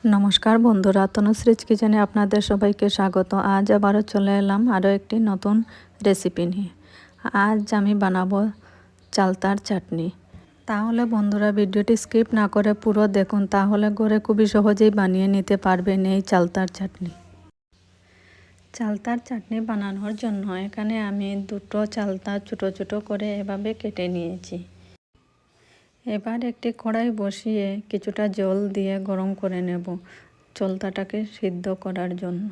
নমস্কার বন্ধুরা, তনুশ্রীজ কিচেনে আপনাদের সবাইকে স্বাগত। আজ আবারও চলে এলাম আরও একটি নতুন রেসিপি নিয়ে। আজ আমি বানাবো চালতার চাটনি। তাহলে বন্ধুরা ভিডিওটি স্কিপ না করে পুরো দেখুন, তাহলে ঘরে খুবই সহজেই বানিয়ে নিতে পারবেন এই চালতার চাটনি। চালতার চাটনি বানানোর জন্য এখানে আমি দুটো চালতা ছোটো ছোটো করে এভাবে কেটে নিয়েছি। এবার একটি কড়াই বসিয়ে কিছুটা জল দিয়ে গরম করে নেব চালতাটাকে সিদ্ধ করার জন্য।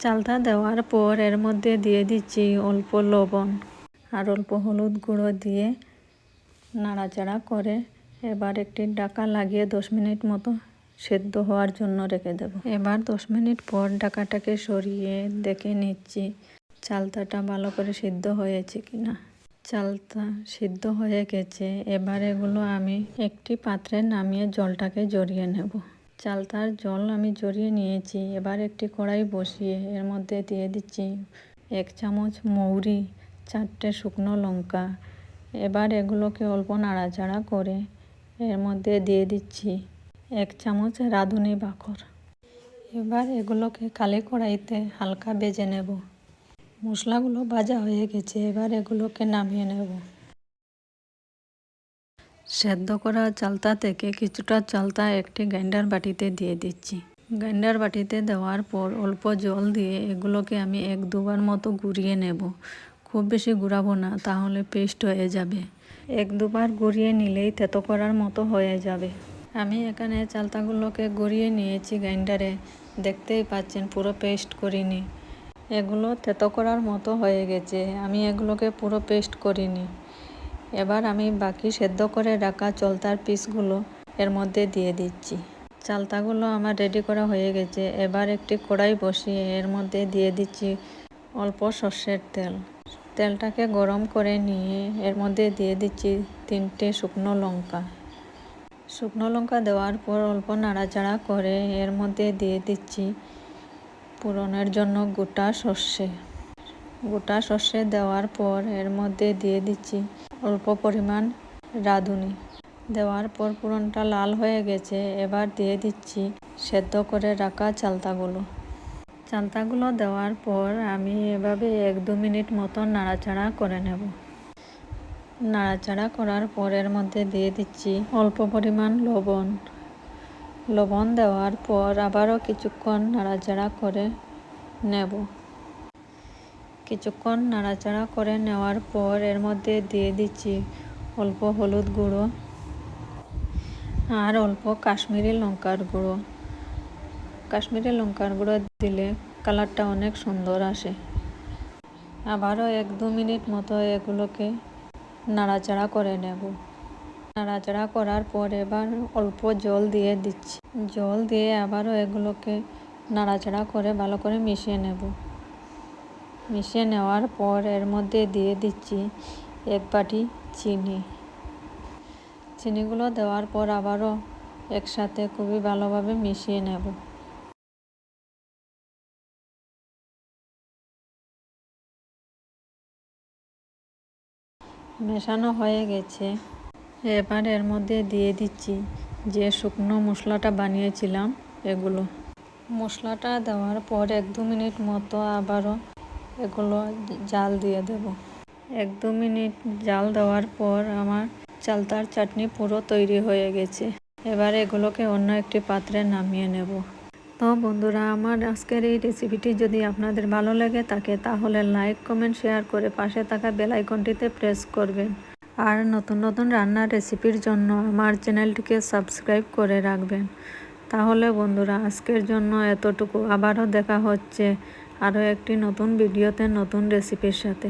চালতা দেওয়ার পর এর মধ্যে দিয়ে দিচ্ছি অল্প লবণ আর অল্প হলুদ গুঁড়ো দিয়ে নাড়াচাড়া করে এবার একটি ঢাকা লাগিয়ে 10 মিনিট মতো সেদ্ধ হওয়ার জন্য রেখে দেব। এবার 10 মিনিট পর ঢাকাটাকে সরিয়ে দেখে নিচ্ছি চালতাটা ভালো করে সিদ্ধ হয়েছে কিনা। চালতা সিদ্ধ হয়ে গেছে। এবার এগুলো আমি একটি পাত্রে নামিয়ে জলটাকে ঝরিয়ে নেব। চালতার জল আমি ঝরিয়ে নিয়েছি। এবার একটি কড়াই বসিয়ে এর মধ্যে দিয়ে দিচ্ছি 1 চামচ মৌরি, 4টে শুকনো লঙ্কা। এবার এগুলোকে অল্প নাড়াচাড়া করে এর মধ্যে দিয়ে দিচ্ছি 1 চামচ রাঁধুনি বাকর। এবার এগুলোকে কালি কড়াইতে হালকা ভেজে নেব। মশলাগুলো ভাজা হয়ে গেছে। এবার এগুলোকে নামিয়ে নেব। সেদ্ধ করা চালতা থেকে কিছুটা চালতা একটি গ্রাইন্ডার বাটিতে দিয়ে দিচ্ছি। গ্রাইন্ডার বাটিতে দেওয়ার পর অল্প জল দিয়ে এগুলোকে আমি 1-2 বার মতো গুঁড়িয়ে নেব। খুব বেশি গুঁড়াবো না, তাহলে পেস্ট হয়ে যাবে। 1-2 বার গুঁড়িয়ে নিলেই থেতো করার মতো হয়ে যাবে। আমি এখানে চালতাগুলোকে গুঁড়িয়ে নিয়েছি গ্রাইন্ডারে। দেখতেই পাচ্ছেন পুরো পেস্ট করিনি। এগুলো থেতো করার মতো হয়ে গেছে। আমি এগুলোকে পুরো পেস্ট করিনি। এবার আমি বাকি সেদ্ধ করে রাখা চালতার পিসগুলো এর মধ্যে দিয়ে দিচ্ছি। চালতাগুলো আমার রেডি করা হয়ে গেছে। এবার একটি কড়াই বসিয়ে এর মধ্যে দিয়ে দিচ্ছি অল্প সর্ষের তেল। তেলটাকে গরম করে নিয়ে এর মধ্যে দিয়ে দিচ্ছি 3টে শুকনো লঙ্কা। শুকনো লঙ্কা দেওয়ার পর অল্প নাড়াচাড়া করে এর মধ্যে দিয়ে দিচ্ছি ফোড়নের জন্য গোটা সর্ষে। গোটা সর্ষে দেওয়ার পর এর মধ্যে দিয়ে দিচ্ছি অল্প পরিমাণ রাঁধুনি। দেওয়ার পর ফোড়নটা লাল হয়ে গেছে। এবার দিয়ে দিচ্ছি সেদ্ধ করে রাখা চালতাগুলো। চালতাগুলো দেওয়ার পর আমি এভাবে 1-2 মিনিট মতো নাড়াচাড়া করে নেব। নাড়াচাড়া করার পর এর মধ্যে দিয়ে দিচ্ছি অল্প পরিমাণ লবণ। লবণ দেওয়ার পর আবারও কিছুক্ষণ নাড়াচাড়া করে নেব। কিছুক্ষণ নাড়াচাড়া করে নেওয়ার পর এর মধ্যে দিয়ে দিচ্ছি অল্প হলুদ গুঁড়ো আর অল্প কাশ্মীরি লঙ্কার গুঁড়ো। কাশ্মীরি লঙ্কার গুঁড়ো দিলে কালারটা অনেক সুন্দর আসে। আবারও 1-2 মিনিট মতো এগুলোকে নাড়াচাড়া করে নেব। নাড়াচাড়া করার পর এবার অল্প জল দিয়ে দিচ্ছি। জল দিয়ে আবারও এগুলোকে নাড়াচাড়া করে ভালো করে মিশিয়ে নেব। মিশিয়ে নেওয়ার পর এর মধ্যে দিয়ে দিচ্ছি 1 বাটি চিনি। চিনিগুলো দেওয়ার পর আবারও একসাথে খুবই ভালোভাবে মিশিয়ে নেব। মেশানো হয়ে গেছে। এবার এর মধ্যে দিয়ে দিচ্ছি যে শুকনো মশলাটা বানিয়েছিলাম এগুলো। মশলাটা দেওয়ার পর 1-2 মিনিট মতো আবারও এগুলো জাল দিয়ে দেব। 1-2 মিনিট জাল দেওয়ার পর আমার চালতার চাটনি পুরো তৈরি হয়ে গেছে। এবার এগুলোকে অন্য একটি পাত্রে নামিয়ে নেব। তো বন্ধুরা, আমার আজকের এই রেসিপিটি যদি আপনাদের ভালো লেগে থাকে তাহলে লাইক, কমেন্ট, শেয়ার করে পাশে থাকা বেল আইকনটিতে প্রেস করবেন। আর নতুন নতুন রান্নার রেসিপির জন্য আমার চ্যানেলটিকে সাবস্ক্রাইব করে রাখবেন। তাহলে বন্ধুরা, আজকের জন্য এতটুকু। আবারও দেখা হচ্ছে আরও একটি নতুন ভিডিওতে নতুন রেসিপির সাথে।